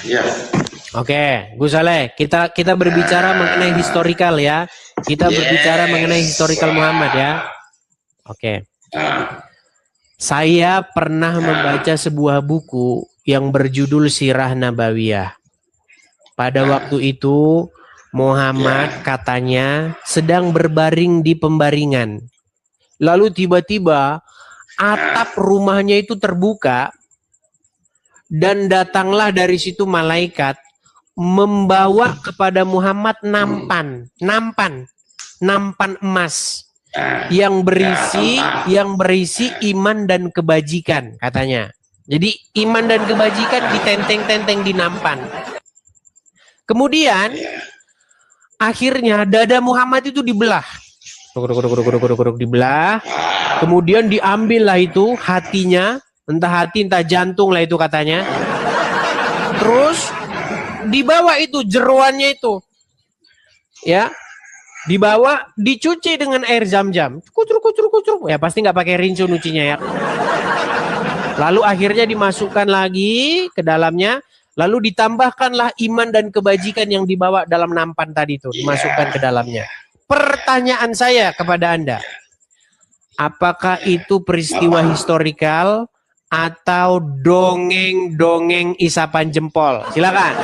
Ya. Oke, Gus Saleh, kita berbicara mengenai historical ya. Kita berbicara mengenai historical Muhammad ya. Oke. Saya pernah membaca sebuah buku yang berjudul Sirah Nabawiyah. Pada waktu itu Muhammad katanya sedang berbaring di pembaringan. Lalu tiba-tiba atap rumahnya itu terbuka dan datanglah dari situ malaikat membawa kepada Muhammad nampan emas yang berisi iman dan kebajikan katanya. Jadi iman dan kebajikan ditenteng-tenteng di nampan. Kemudian akhirnya dada Muhammad itu dibelah. Dibelah. Kemudian diambillah itu hatinya, entah hati entah jantung lah itu katanya. Terus dibawa itu jeroannya itu. Ya. Dibawa, dicuci dengan air zam-zam. Kucur. Ya pasti nggak pakai rinso nyucinya ya. Lalu akhirnya dimasukkan lagi ke dalamnya. Lalu ditambahkanlah iman dan kebajikan yang dibawa dalam nampan tadi itu. Dimasukkan ke dalamnya. Pertanyaan saya kepada Anda. Apakah itu peristiwa historikal atau dongeng-dongeng isapan jempol? Silakan.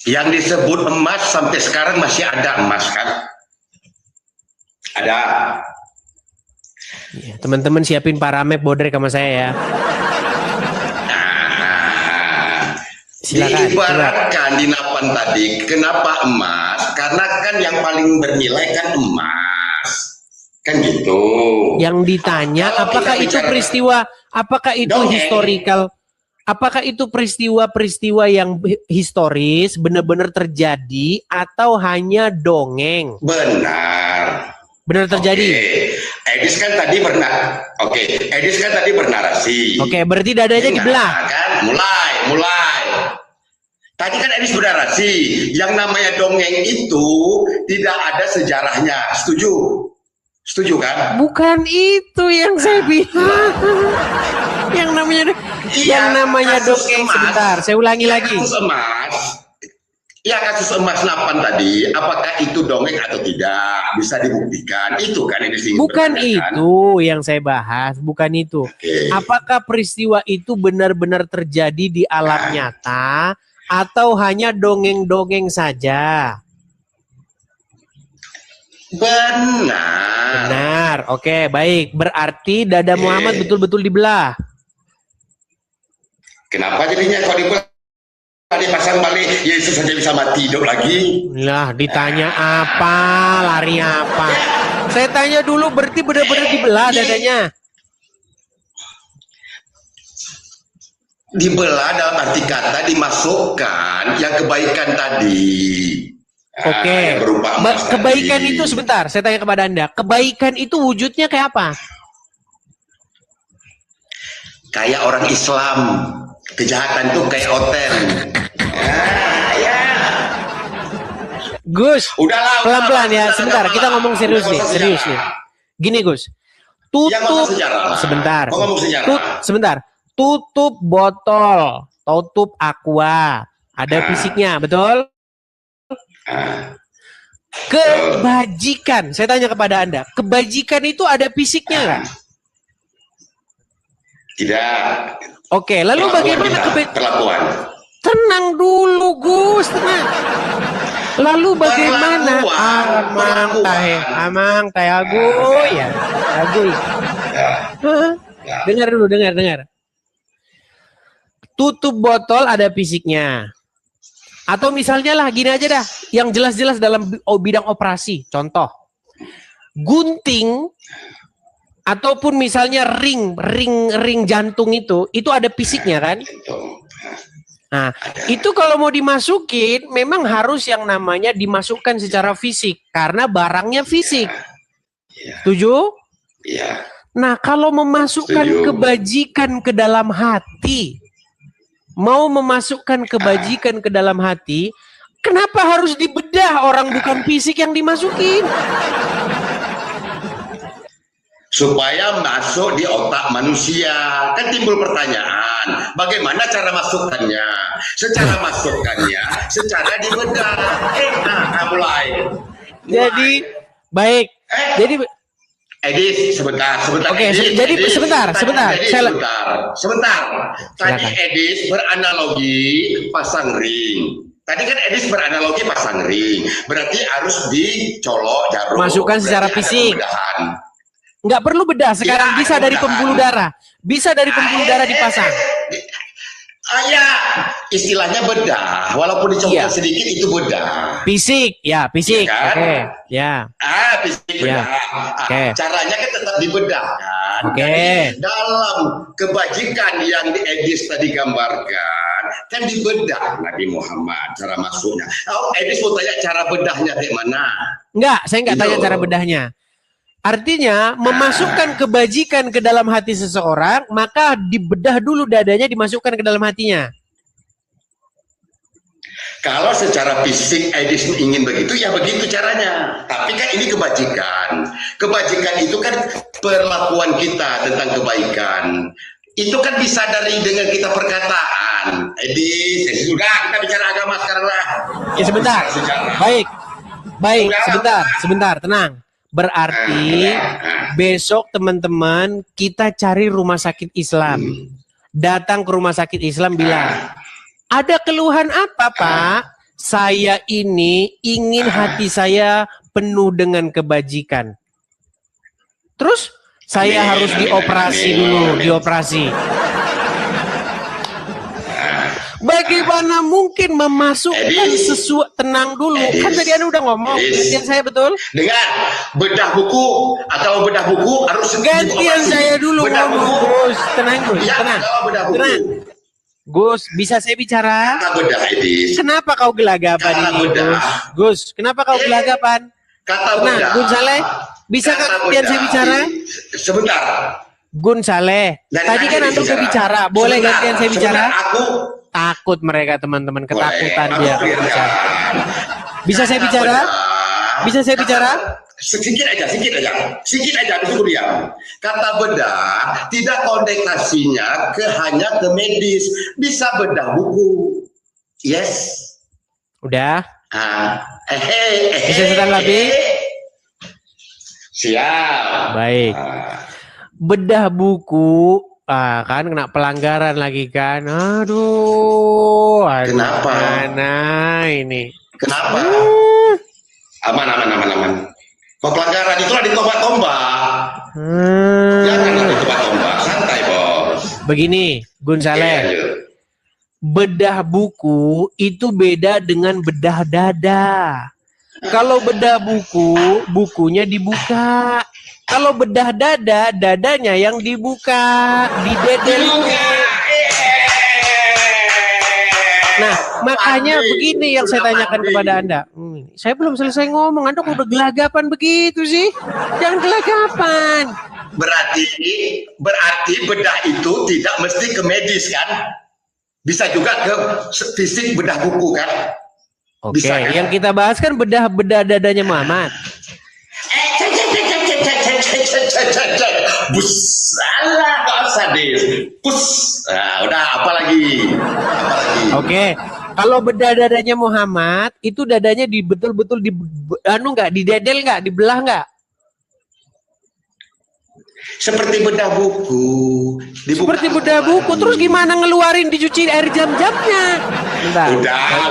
Yang disebut emas sampai sekarang masih ada emas kan? Ada. Ya, teman-teman siapin paramep bodrek sama saya ya. Silakan. Diibaratkan di napan tadi, kenapa emas? Karena kan yang paling bernilai kan emas. Kan gitu. Yang ditanya apakah itu peristiwa, apakah itu historical? Apakah itu peristiwa-peristiwa yang historis benar-benar terjadi atau hanya dongeng? Benar terjadi. Edis kan tadi Edis kan tadi bernarasi. Berarti dadanya dibelah. Kan mulai. Tadi kan Edis bernarasi, yang namanya dongeng itu tidak ada sejarahnya. Setuju kan? Bukan itu yang saya bilang. Yang namanya dongeng emas. Sebentar, saya ulangi lagi. Kasus emas napan tadi, apakah itu dongeng atau tidak? Bisa dibuktikan. Itu kan yang disinggung. Bukan itu yang saya bahas, bukan itu. Apakah peristiwa itu benar-benar terjadi di alam nyata atau hanya dongeng-dongeng saja? Benar. Oke, baik. Berarti dada Muhammad betul-betul dibelah. Kenapa jadinya kalau dibelah dipasang balik Yesus saja bisa mati hidup lagi? Lah, ditanya apa? Lari apa? Saya tanya dulu, berarti benar-benar dibelah dadanya. Dibelah dalam arti kata dimasukkan yang kebaikan tadi. Oke. Kebaikan itu sebentar, saya tanya kepada Anda. Kebaikan itu wujudnya kayak apa? Kayak orang Islam. Kejahatan tuh kayak hotel. Gus, pelan-pelan ya. Sebentar, kita ngomong serius nih. Gini Gus. Sebentar. Tutup botol, tutup aqua. Ada fisiknya, betul? Kebajikan, saya tanya kepada Anda, kebajikan itu ada fisiknya nggak? Tidak. Oke, lalu bagaimana perlakuan? Tenang dulu Gus, tenang. Lalu bagaimana? Amang teh aguy ya. Dengar dulu, dengar. Tutup botol ada fisiknya. Atau misalnya lah gini aja dah, yang jelas-jelas dalam bidang operasi. Contoh, gunting ataupun misalnya ring jantung itu ada fisiknya kan? Nah, itu kalau mau dimasukin memang harus yang namanya dimasukkan secara fisik karena barangnya fisik. Setuju? Iya. Nah, kalau memasukkan kebajikan ke dalam hati, mau memasukkan kebajikan ke dalam hati, kenapa harus dibedah orang bukan fisik yang dimasukin? Supaya masuk di otak manusia. Kan timbul pertanyaan, Bagaimana cara masukkannya? Secara masukkannya, secara dibedah. Mulai. Jadi baik. Jadi Edis, sebentar. Oke, Edis, jadi Edis. sebentar. Sebentar. Tadi Silakan. Edis beranalogi pasang ring. Tadi kan Edis beranalogi pasang ring. Berarti harus dicolok jarum. Masukkan secara Berarti ada fisik. pembedahan. nggak perlu bedah sekarang, Ya, bisa dari mudah-mudahan. pembuluh darah. Bisa dari pembuluh darah dipasang. Ya, istilahnya bedah. Walaupun Iya. dicopot sedikit itu bedah. Fisik, ya fisik. Iya kan? Oke, ya. Fisik Ya. bedah. Oke. Caranya kan tetap dibedah kan. Oke. Jadi, dalam kebajikan yang di Edis tadi gambarkan, kan dibedah Nabi Muhammad cara masuknya. Edis mau tanya cara bedahnya kayak mana? Enggak, saya nggak Gitu. tanya cara bedahnya. Artinya memasukkan kebajikan ke dalam hati seseorang, maka dibedah dulu dadanya, dimasukkan ke dalam hatinya. Kalau secara fisik Edis ingin begitu, ya begitu caranya. Tapi kan ini kebajikan. Kebajikan itu kan perlakuan kita tentang kebaikan. Itu kan disadari dengan kita perkataan. Edis, sudah kita bicara agama sekarang lah. Ya sebentar. Baik. Baik, sebentar, tenang. Berarti besok teman-teman kita cari rumah sakit Islam. Datang ke rumah sakit Islam bilang, ada keluhan apa Pak? Saya ini ingin hati saya penuh dengan kebajikan. Terus saya harus dioperasi dulu, dioperasi. Bagaimana mungkin memasukkan sesuatu, tenang dulu. Kan tadi Anda udah ngomong, gantian saya betul? Dengan bedah buku atau bedah buku harus Gantian saya dulu ngomong, Gus. Tenang, Gus. Ya, Tenang. kalau bedah buku. Tenang. Gus, bisa saya bicara? Kata bedah, Edis. Kenapa kau gelagapan Kata ini, bedah. Gus? Kenapa kau gelagapan? Kata Tenang, bedah. Gun Saleh. Bisa Kata gantian saya bedah. bicara? Sebentar. Gun Saleh. Dari Tadi kan Anda udah bicara. Boleh Sebentar, gantian saya bicara? sebentar, aku Takut mereka teman-teman, ketakutan boleh. dia Aku kalau bicara. biarkan. Bisa saya Kata bicara? bedah. Bisa saya bicara? Sedikit aja, disuruh diam. Kata bedah tidak konotasinya hanya ke medis, bisa bedah buku. Yes. Udah. Bisa sedang lagi? Siap. Baik. Bedah buku, kan kena pelanggaran lagi kan. Aduh, Kenapa? Mana ini? Kenapa? Aman. Kok pelanggaran itulah ditombak-tombak. Jangan ditombak-tombak, santai bos. Begini, Gun Iya, Saleh. lanjut. Bedah buku itu beda dengan bedah dada. Kalau bedah buku, bukunya dibuka. Kalau bedah dada, dadanya yang dibuka, didedel itu. Nah, makanya begini yang saya tanyakan kepada Anda. Saya belum selesai ngomong, Anda kok udah gelagapan begitu sih? Jangan gelagapan. Berarti bedah itu tidak mesti ke medis kan? Bisa juga ke fisik bedah buku kan? Oke, Bisa, kan? yang kita bahas kan bedah dadanya Muhammad. Bus, salah nggak usah deh. Bus, nah, udah apa lagi? Oke, kalau bedah dadanya Muhammad itu dadanya betul-betul didedel nggak, dibelah nggak? Seperti bedah buku. Seperti bedah buku, terus gimana ngeluarin dicuci air jam-jamnya? Bentar.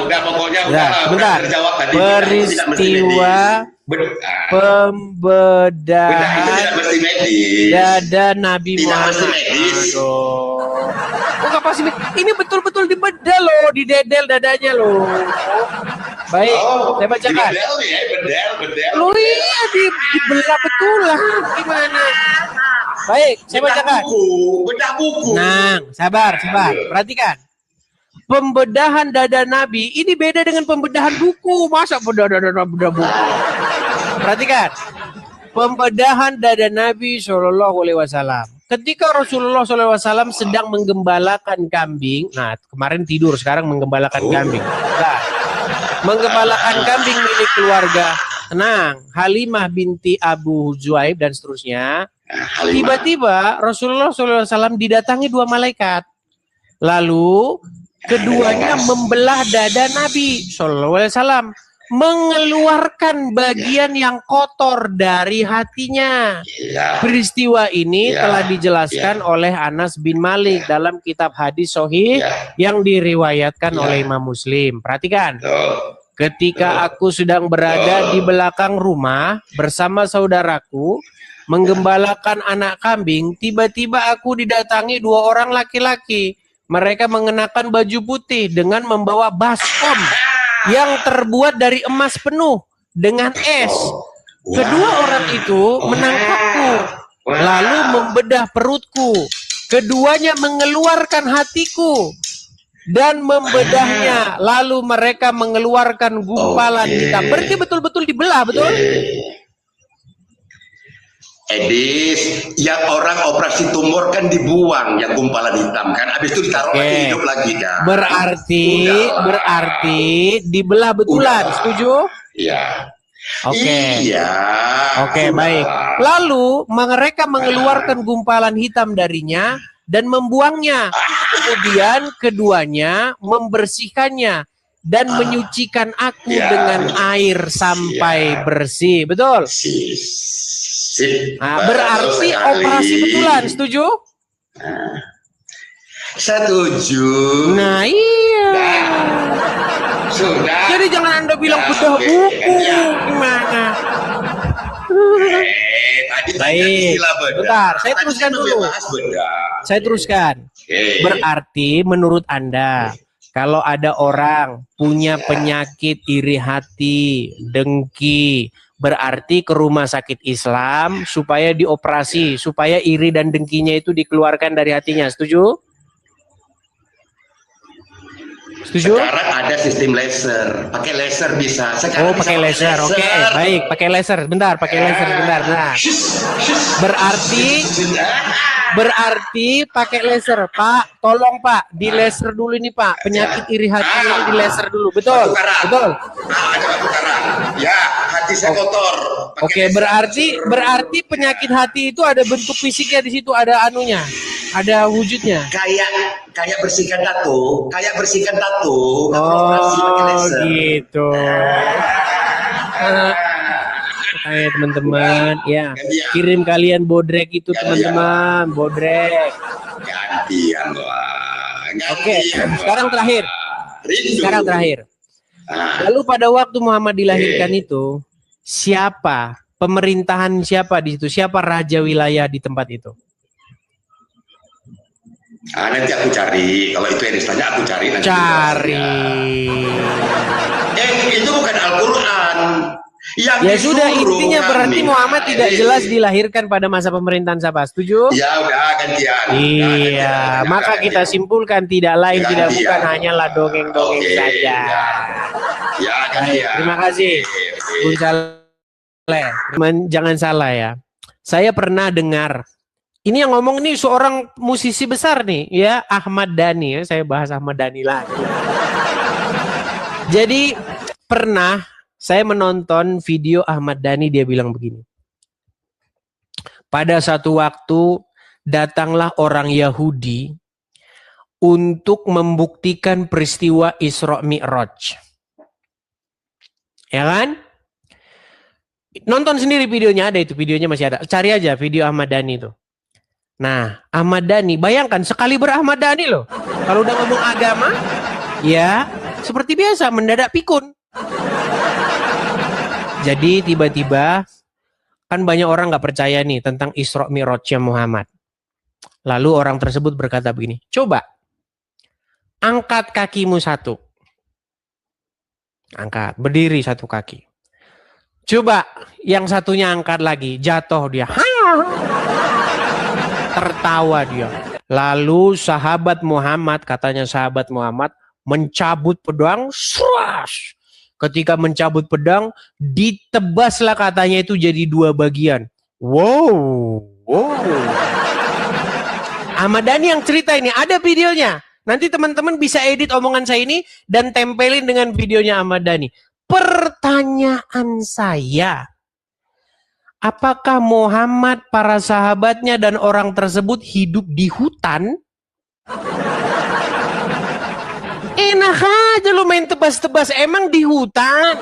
Udah pokoknya Bentar. terjawab tadi. Peristiwa bedah pembedahan itu tidak mesti medis. dada Nabi Tidak Muhammad. mesti medis. Aduh. Bukan pasti ini betul-betul dibedah loh, didedel dadanya loh. Baik, saya bacakan. Bedel. Loh iya dibelah betul lah. Gimana? Baik, saya bacakan. Bedah buku. Nah, sabar. Perhatikan. Pembedahan dada Nabi ini beda dengan pembedahan buku. Masa bedah buku? Perhatikan. Pembedahan dada Nabi Shallallahu Alaihi Wasallam. Ketika Rasulullah SAW sedang menggembalakan kambing, nah kemarin tidur, sekarang menggembalakan kambing. Nah, menggembalakan kambing milik keluarga. Tenang, Halimah binti Abu Zuaib dan seterusnya. Tiba-tiba Rasulullah SAW didatangi dua malaikat. Lalu keduanya membelah dada Nabi Shallallahu Alaihi Wasallam, mengeluarkan bagian yang kotor dari hatinya. Ya. Peristiwa ini Ya. telah dijelaskan oleh Anas bin Malik dalam kitab hadis Sahih yang diriwayatkan oleh Imam Muslim. Perhatikan. Ketika aku sedang berada di belakang rumah bersama saudaraku menggembalakan anak kambing, tiba-tiba aku didatangi 2 orang laki-laki. Mereka mengenakan baju putih dengan membawa baskom yang terbuat dari emas penuh dengan es. Kedua orang itu menangkapku, lalu membedah perutku. Keduanya mengeluarkan hatiku dan membedahnya. Lalu mereka mengeluarkan gumpalan hitam. Berarti betul-betul dibelah, betul? Edis, yang orang operasi tumor kan dibuang yang gumpalan hitam kan, habis itu ditaruh lagi hidup lagi kan. Berarti dibelah betulan, setuju? Iya. Oke. Iya. Oke, baik. Lalu mereka mengeluarkan gumpalan hitam darinya dan membuangnya. Kemudian keduanya membersihkannya dan menyucikan aku dengan air sampai bersih. Betul? Nah, berarti operasi betulan, setuju? Setuju. Nah, iya. Sudah. Jadi jangan Anda bilang bedah buku. Gimana? Baik. Bentar, saya teruskan dulu. Saya teruskan. Berarti menurut Anda, kalau ada orang punya penyakit iri hati, dengki, berarti ke rumah sakit Islam supaya dioperasi, supaya iri dan dengkinya itu dikeluarkan dari hatinya. Setuju? Setuju? Sekarang ada sistem laser, pakai laser bisa. Sekarang pakai laser. Oke, baik, pakai laser. Bentar, pakai laser sebentar. Nah, berarti pakai laser, Pak. Tolong Pak, di laser dulu ini Pak. Penyakit iri hati ini di laser dulu. Betul? Betul. Ada batu karang. Ya, hati saya kotor. Oke, berarti penyakit hati itu ada bentuk fisiknya di situ, ada anunya, ada wujudnya. Kayak bersihkan tato, gitu. Kayak teman-teman, ya, kirim kalian bodrek itu teman-teman, bodrek. Gantian lah. Oke, sekarang terakhir. Lalu pada waktu Muhammad dilahirkan itu, pemerintahan siapa di situ? Siapa raja wilayah di tempat itu? Nanti aku cari. Kalau itu yang ditanya aku cari nanti. Itu bukan Al-Quran. Ya sudah, intinya berarti Muhammad tidak jelas dilahirkan pada masa pemerintahan siapa. Setuju? Ya udah gantian. Iya, maka kita simpulkan tidak lain tidak bukan hanyalah dongeng-dongeng saja. Ya gantian. Terima kasih, Bung Saleh. Jangan salah ya. Saya pernah dengar. Ini yang ngomong nih seorang musisi besar nih, ya, Ahmad Dhani. Ya, saya bahas Ahmad Dhani lagi. Jadi pernah saya menonton video Ahmad Dhani, dia bilang begini. Pada satu waktu datanglah orang Yahudi untuk membuktikan peristiwa Isra Mi'raj. Ya kan? Nonton sendiri videonya, ada itu, videonya masih ada. Cari aja video Ahmad Dhani itu. Nah, Ahmad Dhani, bayangkan sekali Ahmad Dhani loh. Kalau udah ngomong agama, ya seperti biasa mendadak pikun. Jadi tiba-tiba kan banyak orang nggak percaya nih tentang Isra Mi'rajnya Muhammad. Lalu orang tersebut berkata begini, coba angkat kakimu satu. Angkat, berdiri satu kaki. Coba yang satunya angkat lagi, jatuh dia. Tertawa dia. Lalu sahabat Muhammad, katanya sahabat Muhammad mencabut pedang, srash. Ketika mencabut pedang, ditebaslah katanya itu jadi 2 bagian. Wow. Ahmad Dhani yang cerita ini, ada videonya. Nanti teman-teman bisa edit omongan saya ini dan tempelin dengan videonya Ahmad Dhani. Pertanyaan saya, apakah Muhammad, para sahabatnya dan orang tersebut hidup di hutan? Enak aja lu main tebas-tebas, emang di hutan.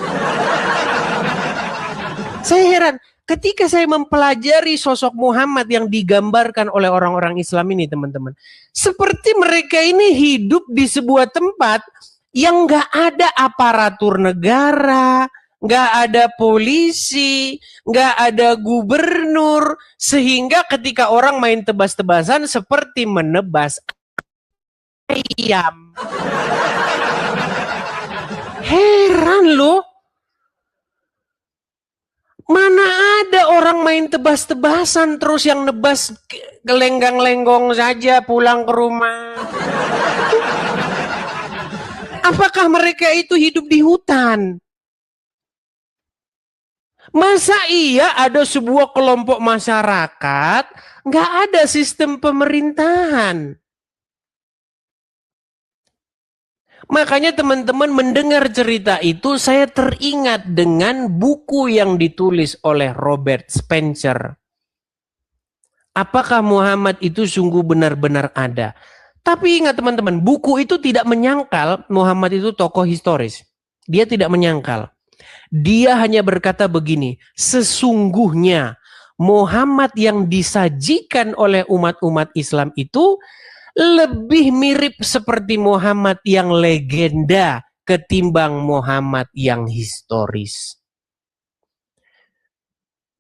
Saya heran, ketika saya mempelajari sosok Muhammad yang digambarkan oleh orang-orang Islam ini, teman-teman. Seperti mereka ini hidup di sebuah tempat yang nggak ada aparatur negara, nggak ada polisi, nggak ada gubernur. Sehingga ketika orang main tebas-tebasan seperti menebas ayam. Heran loh. Mana ada orang main tebas-tebasan terus yang nebas gelenggang-lenggong saja pulang ke rumah. Apakah mereka itu hidup di hutan? Masa iya ada sebuah kelompok masyarakat nggak ada sistem pemerintahan? Makanya teman-teman mendengar cerita itu saya teringat dengan buku yang ditulis oleh Robert Spencer. Apakah Muhammad itu sungguh benar-benar ada? Tapi ingat teman-teman, buku itu tidak menyangkal Muhammad itu tokoh historis. Dia tidak menyangkal. Dia hanya berkata begini, sesungguhnya Muhammad yang disajikan oleh umat-umat Islam itu lebih mirip seperti Muhammad yang legenda ketimbang Muhammad yang historis.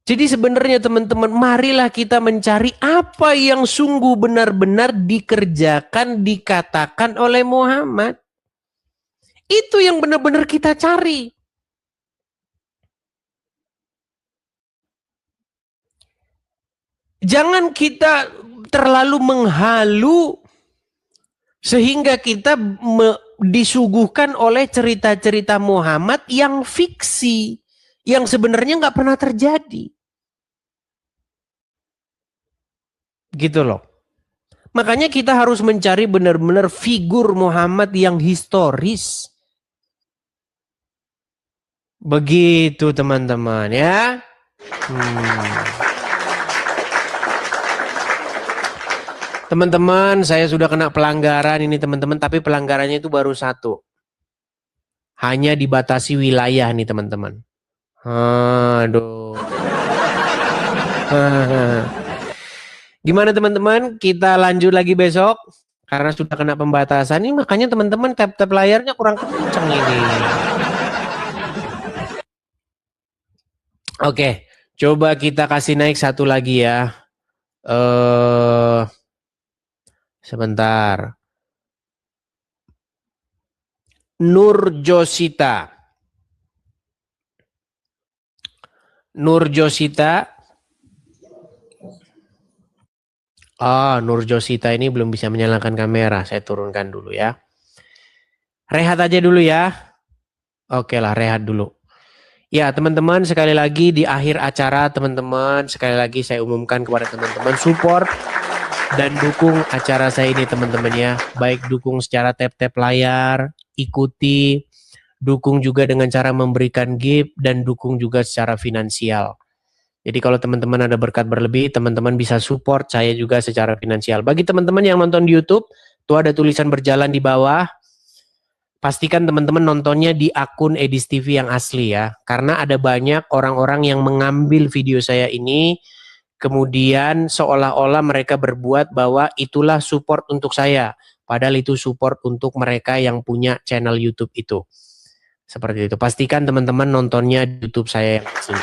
Jadi sebenarnya teman-teman, marilah kita mencari apa yang sungguh benar-benar dikerjakan, dikatakan oleh Muhammad. Itu yang benar-benar kita cari. Jangan kita terlalu menghalu sehingga kita disuguhkan oleh cerita-cerita Muhammad yang fiksi, yang sebenarnya nggak pernah terjadi. Gitu loh. Makanya kita harus mencari benar-benar figur Muhammad yang historis. Begitu teman-teman ya. Teman-teman, saya sudah kena pelanggaran ini teman-teman, tapi pelanggarannya itu baru satu. Hanya dibatasi wilayah nih teman-teman. Aduh. Gimana teman-teman? Kita lanjut lagi besok. Karena sudah kena pembatasan ini, makanya teman-teman tap-tap layarnya kurang kenceng ini. Oke, coba kita kasih naik satu lagi ya. Sebentar. Nur Josita. Nur Josita. Nur Josita ini belum bisa menyalakan kamera. Saya turunkan dulu ya. Rehat aja dulu ya. Oke lah, rehat dulu. Ya teman-teman, sekali lagi di akhir acara teman-teman, sekali lagi saya umumkan kepada teman-teman support dan dukung acara saya ini teman-teman ya. Baik dukung secara tap-tap layar, ikuti, dukung juga dengan cara memberikan gift, dan dukung juga secara finansial. Jadi kalau teman-teman ada berkat berlebih, teman-teman bisa support saya juga secara finansial. Bagi teman-teman yang nonton di YouTube, tuh ada tulisan berjalan di bawah. Pastikan teman-teman nontonnya di akun Edis TV yang asli ya. Karena ada banyak orang-orang yang mengambil video saya ini, kemudian seolah-olah mereka berbuat bahwa itulah support untuk saya. Padahal itu support untuk mereka yang punya channel YouTube itu. Seperti itu. Pastikan teman-teman nontonnya di YouTube saya yang asli.